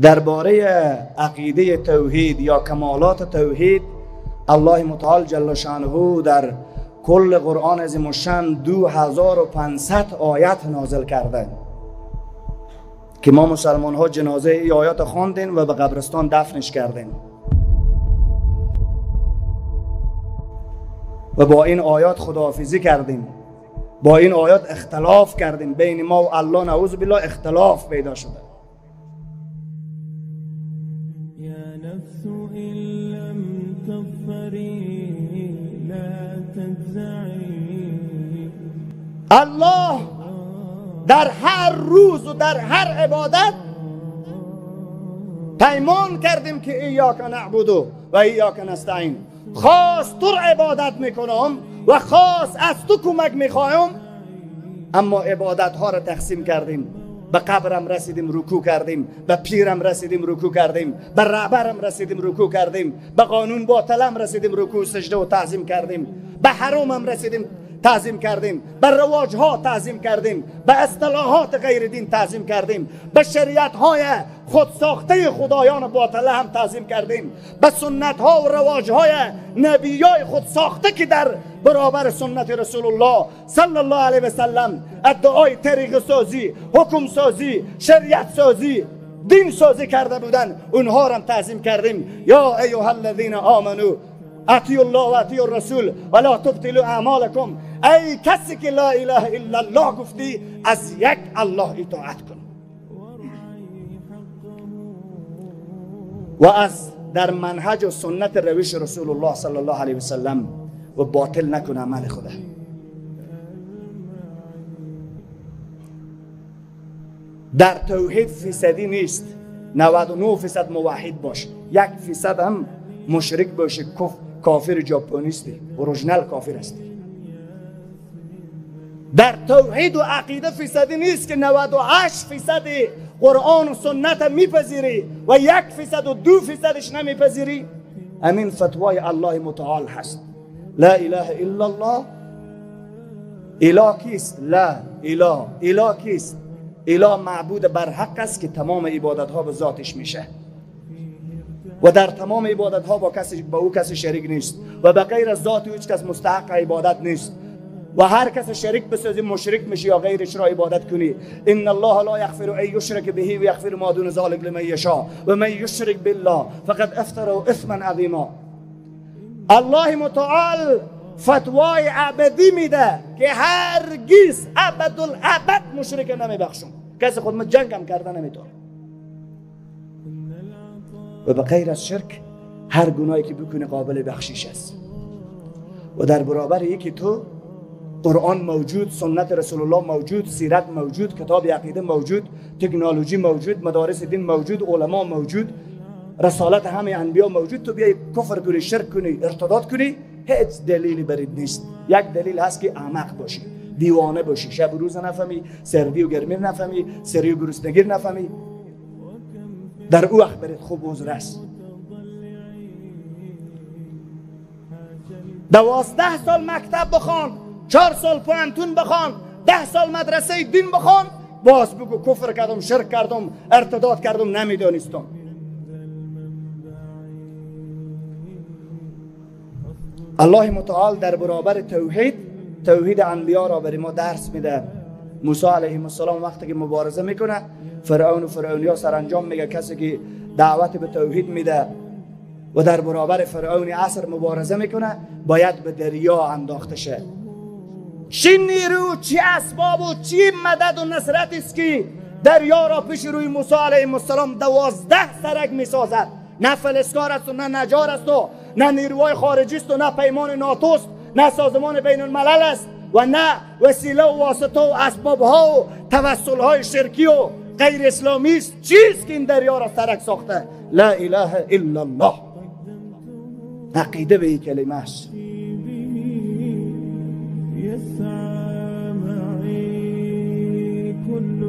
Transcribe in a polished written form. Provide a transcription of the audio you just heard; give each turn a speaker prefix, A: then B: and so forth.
A: درباره عقیده توحید یا کمالات توحید الله متعال جل شانه در کل قرآن عظیم الشان 2500 آیت نازل کرده که ما مسلمان ها جنازه ای آیات خواندیم و به قبرستان دفنش کردیم و با این آیات خداحافظی کردیم، با این آیات اختلاف کردیم، بین ما و الله نعوذ بالله اختلاف پیدا شده. الله در هر روز و در هر عبادت پیمان کردیم که ایاک نعبد و ایاک نستعین، خاص تو عبادت میکنم و خاص از تو کمک میخوایم، اما عبادت ها را تقسیم کردیم. به قبرم رسیدیم رکوع کردیم، به پیرم رسیدیم رکوع کردیم، به رهبرم رسیدیم رکوع کردیم، به قانون باطلم رسیدیم رکوع سجده و تعظیم کردیم، به حرامم رسیدیم تعظیم کردیم، به رواج ها تعظیم کردیم، به اصطلاحات غیر دین تعظیم کردیم، به شریعت های خود ساخته خدایان باطله هم تعظیم کردیم، به سنت ها و رواج های نبیای خود ساخته که در برابر سنت رسول الله صلی الله علیه و سلم ادعای طریق سازی، حکم سازی، شریعت سازی، دین سازی کرده بودن، اونها را هم تعظیم کردیم. یا ایها الذین آمنو اطیعوا الله و اطیعوا الرسول ولا تبطلوا اعمالکم. ای کسی که لا اله الا الله گفتی، از یک الله اطاعت کن و از در منهج و سنت روش رسول الله صلی الله علیه و سلم و باطل نکن عمل خدا. در توحید فیصدی نیست، 99% موحد باش، 1% هم مشرک باشه، کافر ژاپنیستی، اورجینال کافر هستی. در توحید و عقیده فیصدی نیست که 98% قرآن و سنت میپذیری و 1% و 2%ش نمیپذیری. امین فتوای الله متعال هست. لا اله الا الله. اله کیست؟ لا اله. اله کیست؟ اله معبود بر حق است که تمام عبادت ها به ذاتش میشه و در تمام عبادت ها با او کسی شریک نیست و به غیر از ذات او هیچ کس مستحق عبادت نیست و هر کس شریک بسازی مشرک میشی یا غیرش را عبادت کنی. ان الله لا یغفر ان یشرک به و یغفر ما دون ذلک لمن یشاء و من یشرک بالله فقد افترى اثما عظیما. الله متعال فتوای ابدی میده که هرگز ابدالابد مشرک نمیبخشم. کسی خود ما جنگم کرده نمیتونه و به غیر از شرک هر گناهی که بکنه قابل بخشش است. و در برابر یکی تو قرآن موجود، سنت رسول الله موجود، سیرت موجود، کتاب عقیده موجود، تکنولوژی موجود، مدارس دین موجود، علما موجود، رسالت همه انبیا موجود، تو بیای کفر کنی، شرک کنی، ارتداد کنی، هیچ دلیلی برید نیست. یک دلیل هست که احمق باشی، دیوانه باشی، شب و روز نفهمی، سردی و گرمی نفهمی، سری و گرسنگی نفهمی، در او وقت برید خوب عذر است. 12 سال مکتب بخوان، 4 سال پوهنتون بخوان، 10 سال مدرسه دین بخوان، باز بگو کفر کردم، شرک کردم، ارتداد کردم، نمیدانستم. الله متعال در برابر توحید انبیا را برای ما درس میده. موسی علیه السلام وقتی که مبارزه میکنه، فرعون و فرعونیا سرانجام میگه کسی که دعوت به توحید میده و در برابر فرعون عصر مبارزه میکنه باید به دریا انداخته شه. چی نیرو، چی اسباب و چی مدد و نصرت است که دریا را پیش روی موسی علیه السلام 12 سرک میسازد. نه فلسکار است و نه نجار است و نه نیروهای خارجی است و نه پیمان ناتو است، نه سازمان بین الملل است و نه وسیله و واسطه و اسباب ها و توسل های شرکی و غیر اسلامی است. چیست که این دریا را سرک ساخته؟ لا اله الا الله. عقیده به این کلمه است.
B: يسعى معي كل